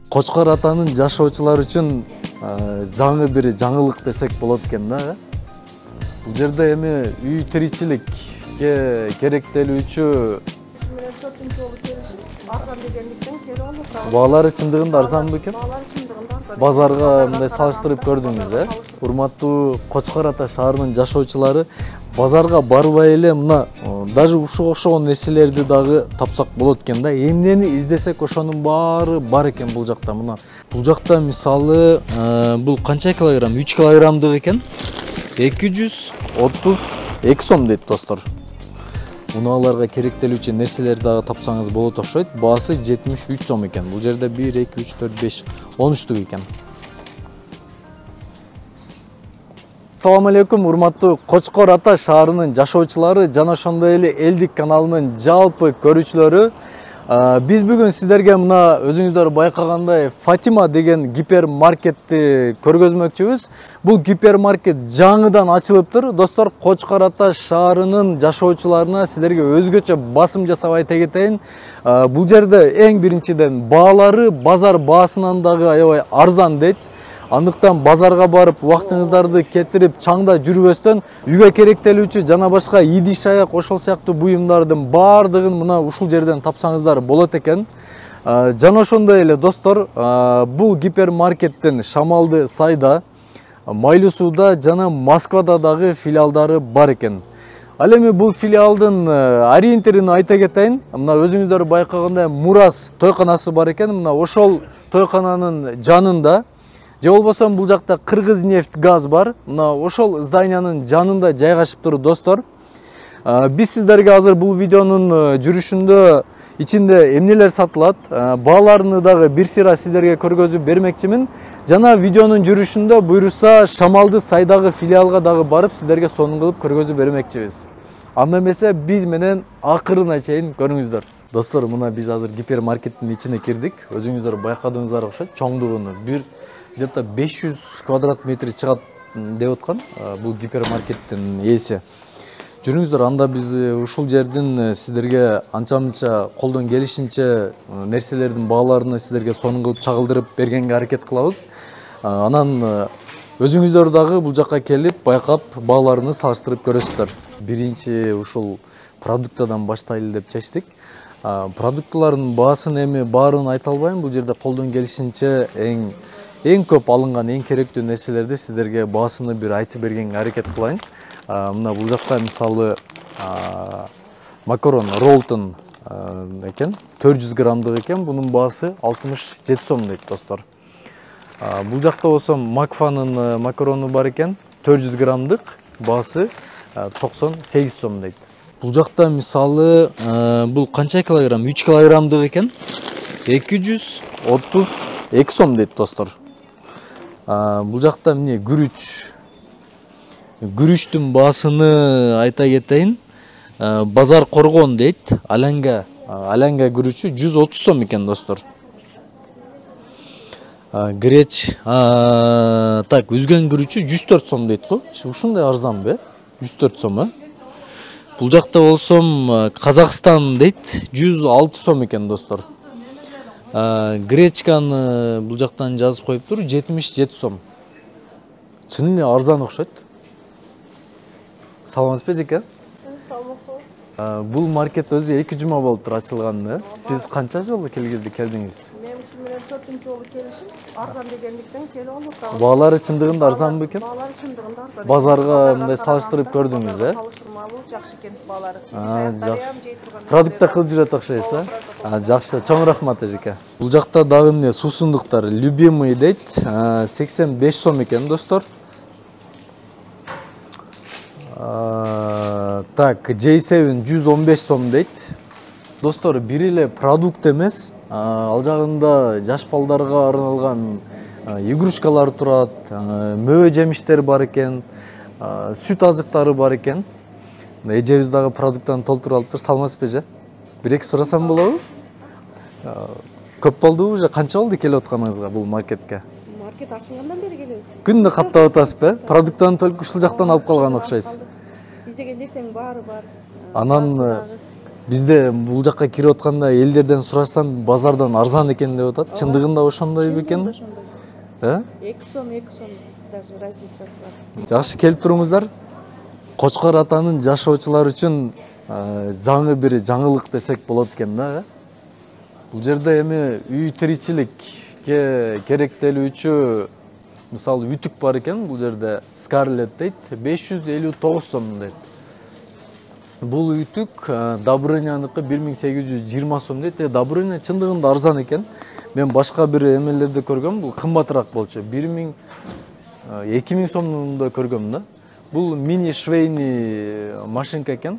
Кочкор атанын жашоочулар үчүн жаңы бир жаңылык десек болот экен да. Бул жерде эми үй тиричиликке керектелүүчү арзан дегендиктен келип алып. Баалары чындыгында арзанбы экен? Баалары чындыгында арзан. Базарга мындай салыштырып көрдүңүз, Урматтуу Кочкор ата шаарынын жашоочулары базарга барбай эле мына даже ушуга окшогон нерселерди дагы тапсак болот экен да. Эмнени издесек ошонун баары бар экен бул жакта. Мына бул жакта мисалы бул канча килограмм? 3 килограммдык экен. 232 сом дейт достор. Унааларга керектелүүчү нерселерди дагы тапсаңыз болот окшойт. Баасы 73 сом экен. Бул жерде 1 2 3 4 5 13 экен. Assalamu alaikum, урматтуу Кочкор ата шаарынын жашоочулары жана ошондой эле Элдик каналынын жалпы көрүүчүлөрү. Биз бүгүн сиздерге мына өзүңүздөр байкагандай Фатима деген гипермаркетти көргөзмөкчүбүз. Бул гипермаркет жаңыдан ачылыптыр. Достор, Кочкор ата шаарынын жашоочуларына сиздерге өзгөчө басым жасап айта кетейин. Бул жерде эң биринчиден баалары базар баасынан дагы аябай арзан дейт. Андыктан базарга барып, убактыңыздарды кетирип, чаңда жүрбөстөн үйгө керектелүүчү жана башка идиш аяк ошол сыяктуу буюмдардын баардыгын мына ушул жерден тапсаңыздар болот экен. Жана ошондой эле достор, бул гипермаркеттин Шамалды Сайда, Майлуу сууда жана Москвада дагы филиалдары бар экен. Ал эми бул филиалдын ориентирин айта кетейин. Мына өзүңүздөр байкагандай Мурас тойканасы бар экен. Мына ошол тойкананын жанында же болбосо бул жакта Кыргыз нефть газ бар. Мына ошол зданиянын жанында жайгашыптыр достор. Биз сиздерге азыр бул видеонун жүрүшүндө ичинде эмнелер сатылат, бааларыны дагы бир сыйра сиздерге көргөзүп бермекчимин. Жана видеонун жүрүшүндө буйруса Шамалды Сайдагы филиалга дагы барып сиздерге сонун кылып көргөзүп бермекчибиз. Анда эмесе биз менен акырына чейин көрүңүздөр. Достор, мына биз азыр гипермаркеттин ичине кирдик. Өзүңүздөр байкадыңыздар окшойт, чоңдугуну где-то 500 квадрат метр чыгат деп аткан бул гипермаркеттин ээси. Жүрүңүздөр, анда биз ушул жердин сиздерге анча-мынча колдон келишинче нерселердин бааларыны сиздерге сонун кылып чагылдырып бергенге аракет кылабыз. Анан өзүңүздөр дагы бул жакка келип байкап бааларыны салыштырып көрөсүздөр. Биринчи ушул продуктадан баштайлы деп чечтик. Продукталардын баасын эми баарын айта албайм. Бул жерде колдон келишинче эң көп алынган, эң керектүү нерселерди сиздерге баасыны бир айтып бергенге аракет кылайын. Мына бул жакта мисалы макарон Ролтон экен, 400 граммдык экен. Бунун баасы 67 сом дейт достор. Бул жакта болсо Макфанын макарону бар экен, 400 граммдык, баасы 98 сом дейт. Бул жакта мисалы бул канча килограмм? 3 килограммдык экен, 232 сом дейт достор. Бул жакта эмне күрүчтүн баасыны айта кетейин. Базар Коргон дейт. Аланга күрүчү 130 сом экен достор. Греч үзгөн күрүчү 104 сом дейт го. Ушундай арзанбы? 104 сом. Бул жакта болсом Казакстан дейт, 106 сом экен достор. Гречканы бул жактан жазып коюптур, 77 сом. Чын эле арзан окшойт. Саламатсызбы жеке? Саламатсыз. Бул маркет өзү 2 жума болуптур ачылганы. Сиз канча жолу келдиңиз? Мен ушу менен 4-нчү жолу келишим. Арзан дегендиктен келип алып. Баалары чындыгында арзанбы экен? Баалары чындыгында арзан. Базарга мындай салыштырып көрдүңүз, Салыштырмалуу жакшы экен баалары. Жакшы. Продукт кылып жүрөт окшойсуз, Жакшы, чоң рахмат эжеке. Бул жакта дагы эмне суусундуктар любимый дейт, 85 сом экен достор. J7 115 сом дейт. Достор, бир эле продукт эмес, ал жагында жаш балдарга арналган игрушкалар турат, мөбө жемиштер бар экен, сүт азыктары бар экен. Эжебиз дагы продукттан толтуруп алыптыр. Саламатсызбы эже? Бир-эки сурасам болобу? Көп болдубу же? Канча болду келип атканыңызга бул маркетке? Маркет ачылгандан бери келебиз. Күндө каттап атасызбы? Продукттан только ушул жактан алып калган окшойсуз. Издеген нерсенин баары бар. Анан Бизде бул жакка кирип атканда элдерден сурашсам базардан арзан экен деп атат. Чындыгында ошондой бекен? Ошондой. 2 сом даже разницасы бар. Жакшы келип туруңуздар. Кочкор атанын жашоочулар үчүн жаңы бир жаңылык десек болот экен да. Бул жерде эми үй тиричиликке керектелүүчү мисалы үтүк бар экен. Бул жерде Scarlett дейт, 559 сом дейт. Бул ütүк Добрыняныкы 1820 сом дейт. Добрыня чындыгында арзан экен. Мен башка бир эмелерде көргөм, бул кымбатыраак болчу. 2000 сомдо көргөм да. Бул мини швейный машинка экен.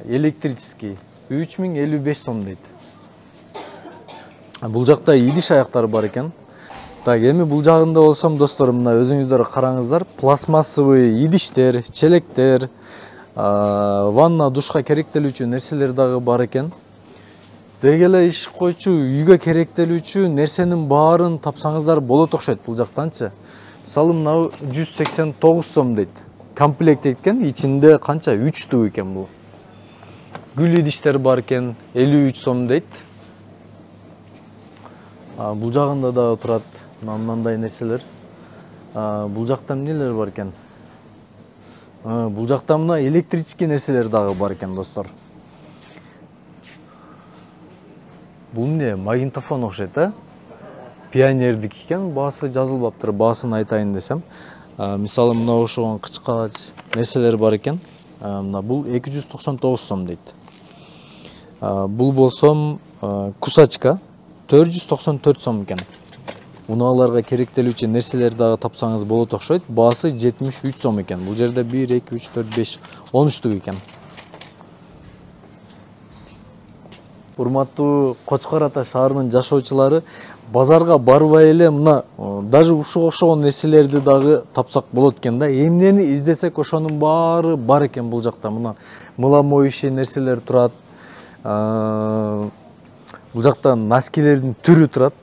Электрический. 3055 сом дейт. Бул жакта идиш аяктары бар экен. Так, эми бул жагында болсом, достор, мына өзүңүздөр караңыздар. Пластмассовый идиштер, челектер, ванна, душка керектелүүчү нерселер дагы бар экен. Деги эле иш койчу үйгө керектелүүчү нерсенин баарын тапсаңыздар болот окшойт бул жактанчы. Мисалы мына 189 сом дейт. Комплект экен, ичинде канча 3 штук экен бул. Гүл идиштер бар экен, 53 сом дейт. Бул жагында да турат мындай нерселер. Бул жакта эмнелер бар экен? Бул жакта мына электрический нерселер дагы бар экен, достор. Бул эмне? Магнитофон окшойт, Пионердик экен, баасы жазылбаптыр, баасын айтайын десем. Мисалы мына ошогон кычкагач нерселер бар экен. Мына бул 299 сом дейт. Бул болсом кусачка 494 сом экен. Унааларга керектелүүчү нерселер дагы тапсаңыз болот окшойт. Баасы 73 сом экен. Бул жерде 1 2 3 4 5 10 штук экен. Урматтуу Кочкор Ата шаарынын жашоочулары, базарга барбай эле мына даже ушуга окшогон нерселерди дагы тапсак болот экен да. Эмнени издесек ошонун баары бар экен бул жакта. Мына мыла моющий нерселер турат. Бул жакта носкилердин түрү турат.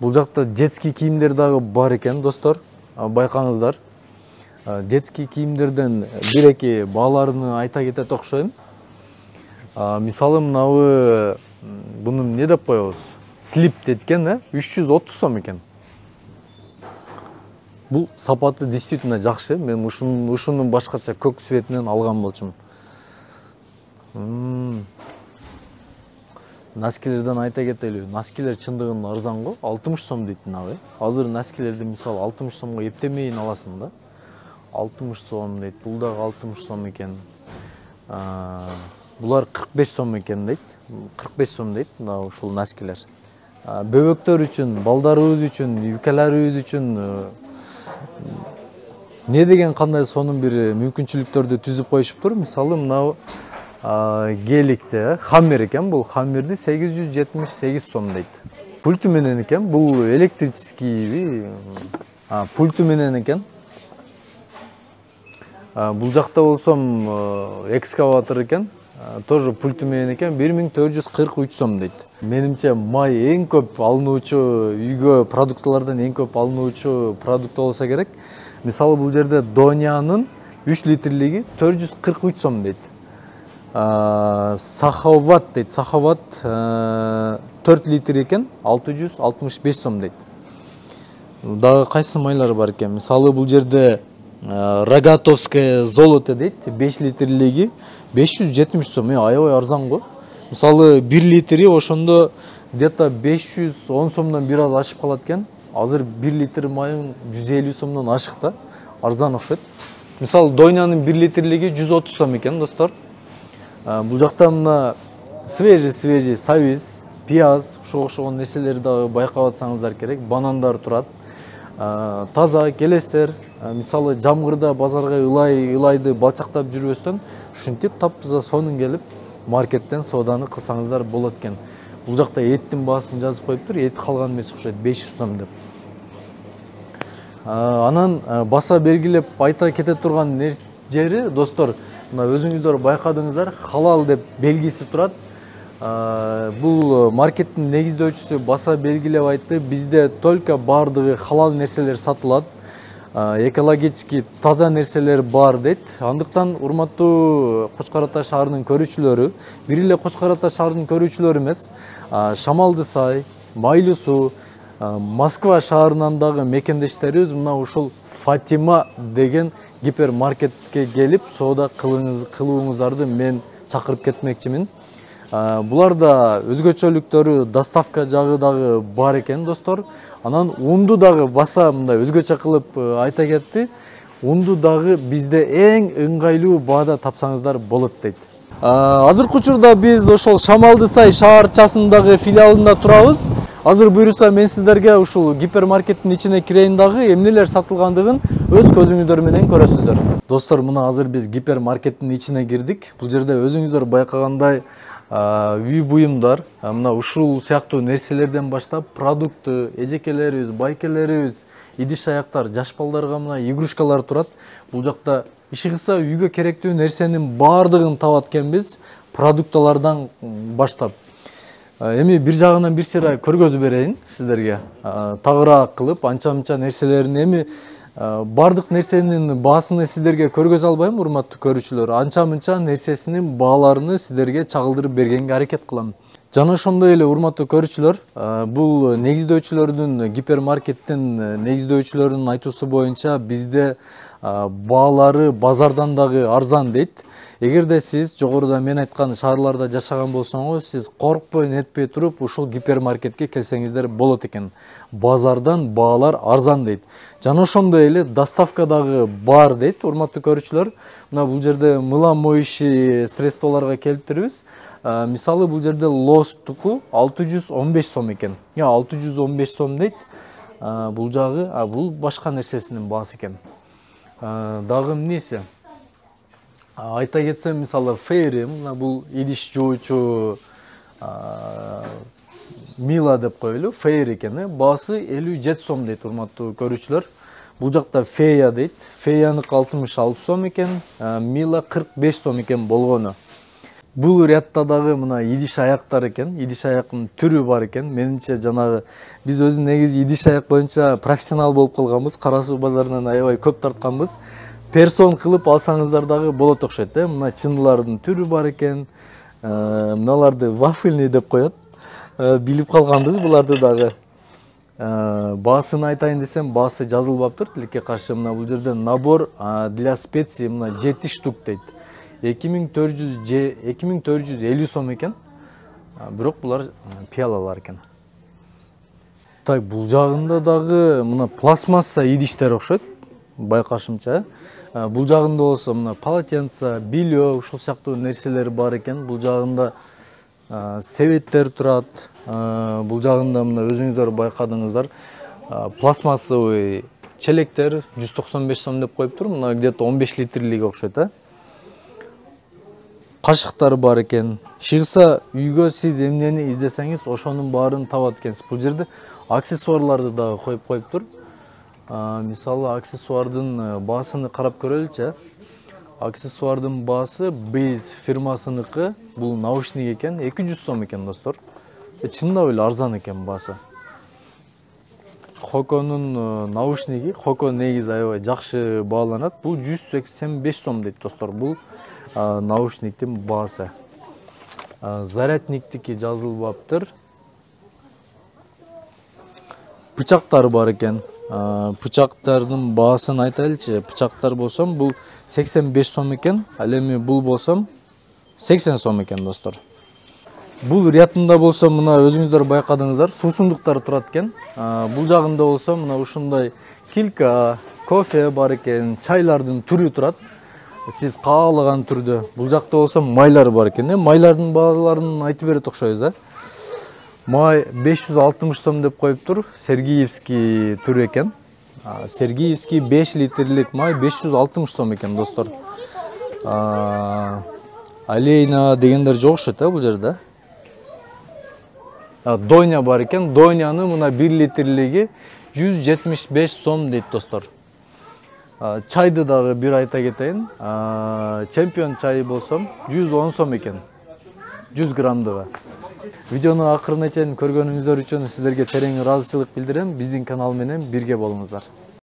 Бул жакта детский кийимдер дагы бар экен, достор. Байкаңыздар. Детский кийимдерден бир-эки бааларын айта кетет окшойм. Мисалы мынабы буну эмне деп коебуз? Слип дейт экен, 330 сом экен. Бул сапаты действительно жакшы. Мен ушунун башкача көк цветинен алган болчумун. Носкилерден айта кетели. Носкилер чындыгында арзан го, 60 сом дейт мынабы. Азыр носкилерди мисалы 60 сомго эптемейин аласың да. 60 сом дейт. Бул дагы 60 сом экен. Булар 45 сом экен дейт. 45 сом дейт мына ушул носкилер. Бөбөктөр үчүн, балдарыбыз үчүн, юкаларыбыз үчүн не деген кандай сонун бир мүмкүнчүлүктөрдү түзүп коюшуптур. Мисалы мына геликте хаммер экен, бул хаммерди 878 сом дейт. Пульту менен экен, бул электрический пульту менен экен. Бул жакта болсом экскаватор экен, тоже пульту менен экен, 1443 сом дейт. Менимче май эң көп алынуучу, үйгө продукталардан эң көп алынуучу продукт болсо керек. Мисалы бул жерде Донянын 3 литрлиги 443 сом дейт. Сахават дейт. Сахават 4 литр экен, 665 сом дейт. Дагы кайсы майлар бар экен? Мисалы бул жерде Рогатовское золото дейт, 5 литрлиги 570 сом. Аябай арзан го. Мисалы 1 литри ошондо где-то 510 сомдон бир аз ашып калат экен. Азыр 1 литр майын 150 сомдон ашык да. Арзан окшойт. Мисалы Дойнянын 1 литрлиги 130 сом экен, достор. Бул жакта мына свежий сабиз, пияз, ошого окшогон нерселерди дагы байкап атсаңыздар керек. Банандар турат. Таза келестер. Мисалы жамгырда базарга ылайды балчактап жүрбөстөн ушинтип таптыза сонун келип маркеттен сооданы кылсаңыздар болот экен. Бул жакта эттин баасын жазып коюптур. Эт калган эмес окшойт, 500 сом деп. Анан баса белгилеп айта кете турган жери, достор, мына өзүңүздөр байкадыңыздар, халал деп белгиси турат. Бул маркеттин негиздөөчүсү баса белгилеп айтты. Бизде только бардыгы халал нерселер сатылат. экологически таза нерселер бар дейт. Андыктан урматтуу Кочкор Ата шаарынын көрүүчүлөрү, бир эле Кочкор Ата шаарынын көрүүчүлөрү эмес, Шамалды Сай, Майлуу Суу, Москва шаарынан дагы мекендештерибиз мына ушул Фатима деген гипермаркетке келип соода кылууңуздарды мен чакырып кетмекчимин. Буларда өзгөчөлүктөрү доставка жагы дагы бар экен достор. Анан унду дагы баса мындай өзгөчө кылып айта кетти. Унду дагы бизде эң ыңгайлуу баада тапсаңыздар болот дейт. Азыркы учурда биз ошол Шамалды Сай шаарчасындагы филиалында турабыз. Азыр буюрса мен сиздерге ушул гипермаркеттин ичине кирейин дагы эмнелер сатылгандыгын өз көзүңүздөр менен көрөсүздөр. Достор, мына азыр биз гипермаркеттин ичине кирдик. Бул жерде өзүңүздөр байкагандай үй буюмдар, мына ушул сыяктуу нерселерден баштап продукты, эжекелерибиз, байкелерибиз, идиш аяктар, жаш балдарга мына игрушкалар турат. Бул жакта иши кылса үйгө керектүү нерсенин баардыгын табат экенбиз, продукталардан баштап. Эми бир жагынан бир сыйра көргөзүп берейин сиздерге. Тагыраак кылып, анча-мынча нерселерин эми бардык нерсенин баасыны сиздерге көргөзө албайм, урматтуу көрүүчүлөр. Анча-мынча нерсесинин бааларını сиздерге чагылдырып бергенге аракет кылам. Жана ошондой эле урматтуу көрүүчүлөр, бул негиздөөчүлөрдүн, гипермаркеттин негиздөөчүлөрүнүн айтуусу боюнча бизде баалары базардан дагы арзан дейт. Эгерде сиз жогоруда мен айткан шаарларда жашаган болсоңуз, сиз коркпой нетпей туруп ушул гипермаркетке келсеңиздер болот экен. Базардан баалар арзан дейт. Жана ошондой эле доставка дагы бар дейт, урматтуу көрүүчүлөр. Мына бул жерде мыла моющий средстволорго келиптирбиз. Мисалы бул жерде лостуку 615 сом экен. 615 сом дейт. Бул жагы, бул башка нерсесинин баасы экен. Дагы эмнеси? Айта кетсем, мисалы Фейри, мына бул идиш жуучу Мила деп коелу, Фейри экен, баасы 57 сом дейт, урматтуу көрүүчүлөр. Бул жакта Фея дейт. Феяныкы 66 сом экен, Мила 45 сом экен болгону. Бул рядта дагы мына идиш аяктар экен, идиш аяктын түрү бар экен. Менимче жанагы биз өзү негизи идиш аяк боюнча профессионал болуп калганбыз, Кара Суу базарынан аябай көп тартканбыз. Персон кылып алсаңыздар дагы болот окшойт, мына чындылардын түрү бар экен. Мыналарды вафельный деп коет. Билип калганбыз буларды дагы. Баасын айтайын десем, баасы жазылбаптыр тилекке каршы. Мына бул жерде набор для специй мына 7 штук дейт. 2450 сом экен. Бирок булар пиалалар экен. Так, бул жагында дагы мына пластмасса идиштер окшойт, байкашымча. Бул жагында болсо мына полотенце, билье, ушул сыяктуу нерселер бар экен. Бул жагында себеттер турат. Бул жагында мына өзүңүздөр байкадыңыздар. Пластмассовый челектер 195 сом деп коюптур. Мына где-то 15 литрлик окшойт, Кашыктар бар экен. Чыгса үйгө сиз эмнени издесеңиз, ошонун баарын табат экенсиз. Бул жерде аксессуарларды дагы коюп коюптур. Мисалы аксессуардын баасыны карап көрөлүчү. Аксессуардын баасы Base фирмасыныкы, бул наушник экен, 200 сом экен, достор. Чындап эле арзан экен баасы. Хоконун наушниги, Хоко негизи аябай жакшы бааланат. Бул 185 сом дейт, достор. Бул наушниктин баасы. Зарядниктики жазылбаптыр. Бычактар бар экен. Бычактардын баасын айтайлычы. Бычактар болсом бул 85 сом экен, ал эми бул болсом 80 сом экен, достор. Бул рядында болсо мына өзүңүздөр байкадыңыздар, суусундуктар турат экен. Бул жагында болсо мына ушундай килка, кофе бар экен, чайлардын түрү турат. Сиз каалаган түрдө. Бул жакта болсо майлар бар экен. Майлардын бааларын айтып берет окшойбуз, Май 560 сом деп коюптур. Сергеевский түр экен. Сергеевский 5 литрлик май 560 сом экен, достор. Алейна дегендер жок окшойт, бул жерде. Дойня бар экен. Дойняны мына 1 литрлиги 175 сом дейт, достор. Чайды дагы бир айта кетейин. Чемпион чайы болсом 110 сом экен. 100 граммдыгы. Видеону акырына чейин көргөнүңүздөр үчүн сиздерге терең ыраазычылык билдирем. Биздин канал менен бирге болуңуздар.